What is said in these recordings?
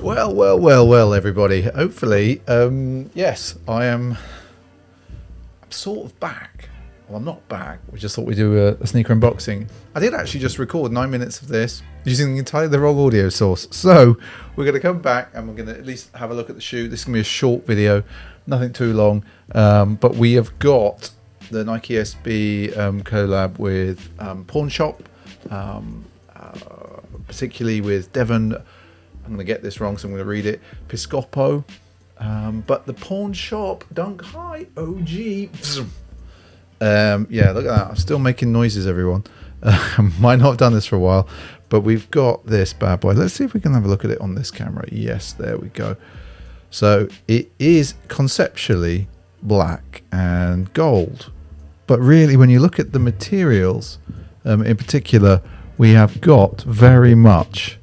Well, everybody. Hopefully, yes, I'm sort of back. Well, I'm not back. We just thought we'd do a sneaker unboxing. I did actually just record 9 minutes of this using entirely the wrong audio source. So we're going to come back and we're going to at least have a look at the shoe. This is going to be a short video, nothing too long. But we have got the Nike SB collab with Pawnshop, particularly with Devon. I'm going to get this wrong, so I'm going to read it. Piscopo. But the Pawnshop Dunk High OG. Yeah, look at that. I'm still making noises, everyone. Might not have done this for a while, but we've got this bad boy. Let's see if we can have a look at it on this camera. Yes, there we go. So it is conceptually black and gold. But really, when you look at the materials, in particular, we have got very much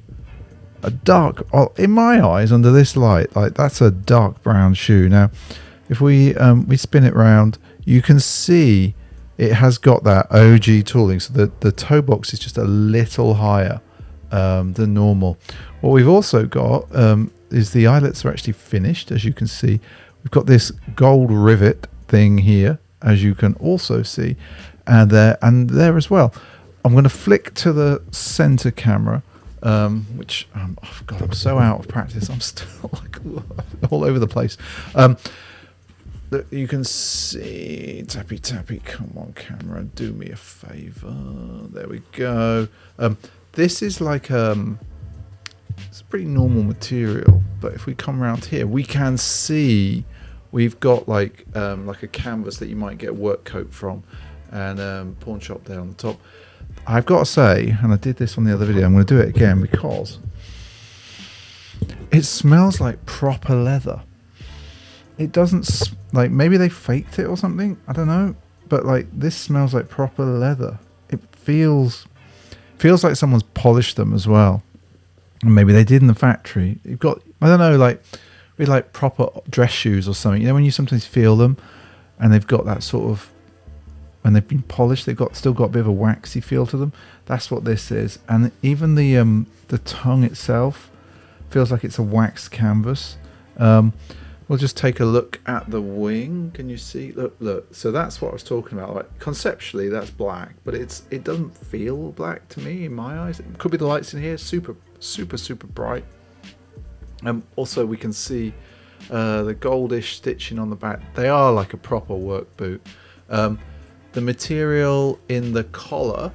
a dark, in my eyes, under this light, like that's a dark brown shoe. Now, if we spin it round, you can see it has got that OG tooling, so the toe box is just a little higher than normal. What we've also got is the eyelets are actually finished, as you can see. We've got this gold rivet thing here, as you can also see, and there as well. I'm going to flick to the center camera. Which oh God, I'm so out of practice. I'm still like all over the place. You can see tappy. Come on, camera, do me a favor. There we go. This is like it's a pretty normal material, but if we come around here, we can see we've got like a canvas that you might get a work coat from, and Pawnshop there on the top. I've got to say, and I did this on the other video, I'm going to do it again because it smells like proper leather. It doesn't, like, maybe they faked it or something, I don't know, but like this smells like proper leather. It feels like someone's polished them as well, and maybe they did in the factory. You've got, I don't know, like with like proper dress shoes or something, you know, when you sometimes feel them and they've got that sort of, when they've been polished, they've still got a bit of a waxy feel to them. That's what this is. And even the tongue itself feels like it's a waxed canvas. We'll just take a look at the wing. Can you see? Look. So that's what I was talking about. Like conceptually, that's black, but it doesn't feel black to me in my eyes. It could be the lights in here, super bright. Also, we can see the goldish stitching on the back. They are like a proper work boot. The material in the collar,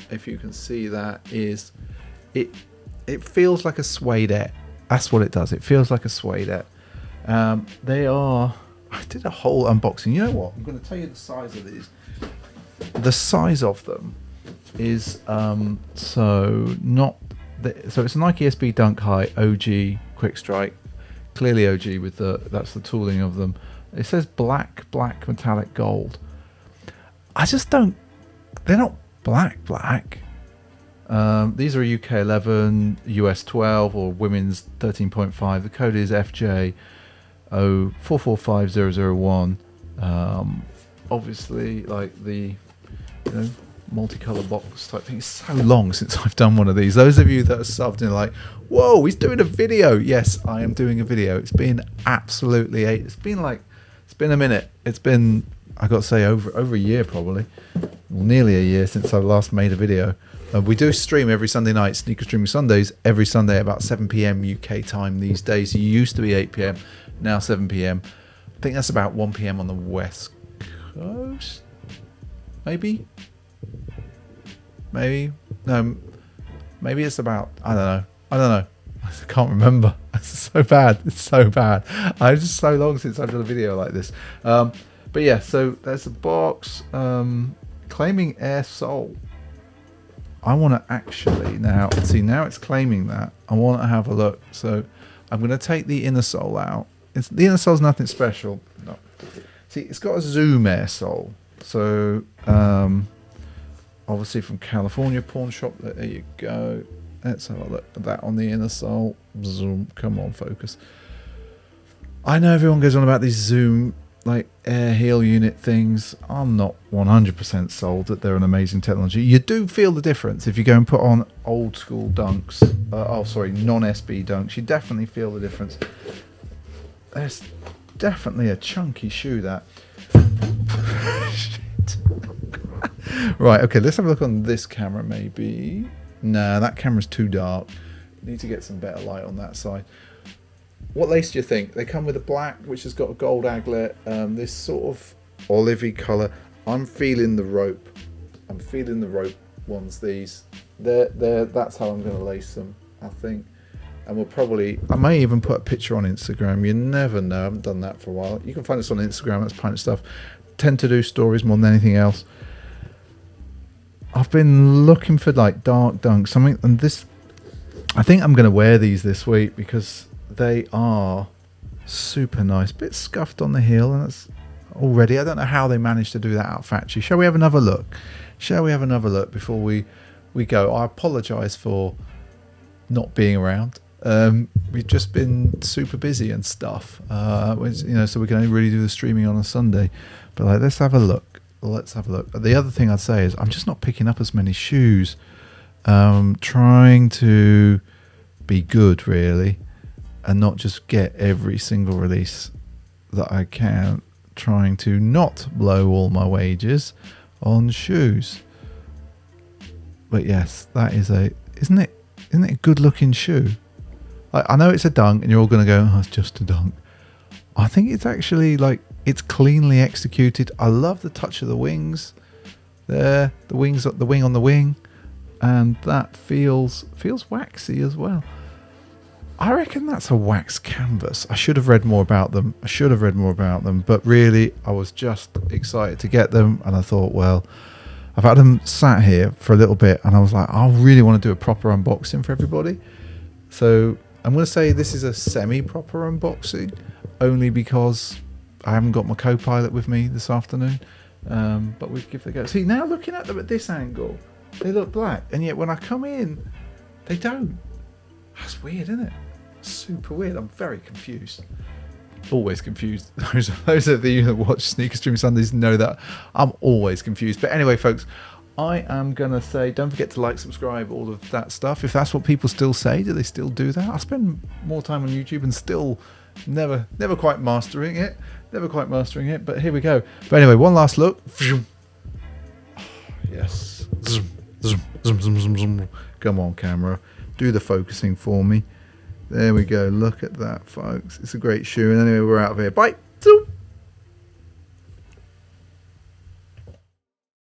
if you can see that, is it feels like a suede. That's what it does. It feels like a suede. They are, I did a whole unboxing. You know what? I'm going to tell you the size of these. The size of them is so it's a Nike SB Dunk High OG Quick Strike, clearly OG with that's the tooling of them. It says black metallic gold. I just don't, they're not black. These are a UK 11, US 12, or women's 13.5. The code is FJ 04450001. Obviously, like the multicolour box type thing. It's so long since I've done one of these. Those of you that are subbed in like, whoa, he's doing a video. Yes, I am doing a video. It's been absolutely, it's been a minute. It's been, I got to say, over a year probably, well, nearly a year since I last made a video. We do stream every Sunday night, Sneaker Streaming Sundays, every Sunday about 7 p.m. UK time these days. It used to be 8 p.m, now 7 p.m. I think that's about 1 p.m. on the West Coast, maybe. No, maybe it's about, I don't know. I can't remember. It's so bad. It's just so long since I've done a video like this. But yeah, so there's a box claiming air sole. I want to actually now it's claiming that. I want to have a look. So I'm going to take the inner sole out. The inner sole's nothing special. No. See, it's got a zoom air sole. So obviously from California Pawnshop. There you go. Let's have a look at that on the inner sole. Zoom. Come on, focus. I know everyone goes on about these zoom like air heel unit things, I'm not 100% sold that they're an amazing technology. You do feel the difference if you go and put on old school dunks. Non-SB dunks. You definitely feel the difference. There's definitely a chunky shoe, that. Right, okay, let's have a look on this camera maybe. Nah, that camera's too dark. Need to get some better light on that side. What lace do you think? They come with a black, which has got a gold aglet, this sort of olivey colour. I'm feeling the rope. I'm feeling the rope ones, these. That's how I'm going to lace them, I think. And I may even put a picture on Instagram. You never know. I haven't done that for a while. You can find us on Instagram. That's Pint of Stuff. Tend to do stories more than anything else. I've been looking for like dark dunks. I think I'm going to wear these this week because they are super nice. Bit scuffed on the heel, and that's already. I don't know how they managed to do that out factory. Shall we have another look? Shall we have another look before we go? I apologise for not being around. We've just been super busy and stuff. So we can only really do the streaming on a Sunday. But like, let's have a look. Let's have a look. The other thing I'd say is I'm just not picking up as many shoes. Trying to be good, really, and not just get every single release that I can. Trying to not blow all my wages on shoes. But yes, that is isn't it a good looking shoe? I know it's a dunk and you're all going to go, oh, it's just a dunk. I think it's actually like, it's cleanly executed. I love the touch of the wings there, the wing on the wing, and that feels waxy as well. I reckon that's a wax canvas. I should have read more about them. But really, I was just excited to get them, and I thought, well, I've had them sat here for a little bit, and I was like, I really want to do a proper unboxing for everybody. So I'm going to say this is a semi-proper unboxing, only because I haven't got my co-pilot with me this afternoon. But we give it a go. See, now looking at them at this angle, they look black, and yet when I come in, they don't. That's weird, isn't it? Super weird. I'm very confused. Always confused. Those of you that watch Sneaker Stream Sundays know that I'm always confused. But anyway, folks, I am going to say, don't forget to like, subscribe, all of that stuff. If that's what people still say, do they still do that? I spend more time on YouTube and still never quite mastering it. But here we go. But anyway, one last look. Yes. Come on, camera. Do the focusing for me. There we go. Look at that, folks. It's a great shoe. And anyway, we're out of here. Bye.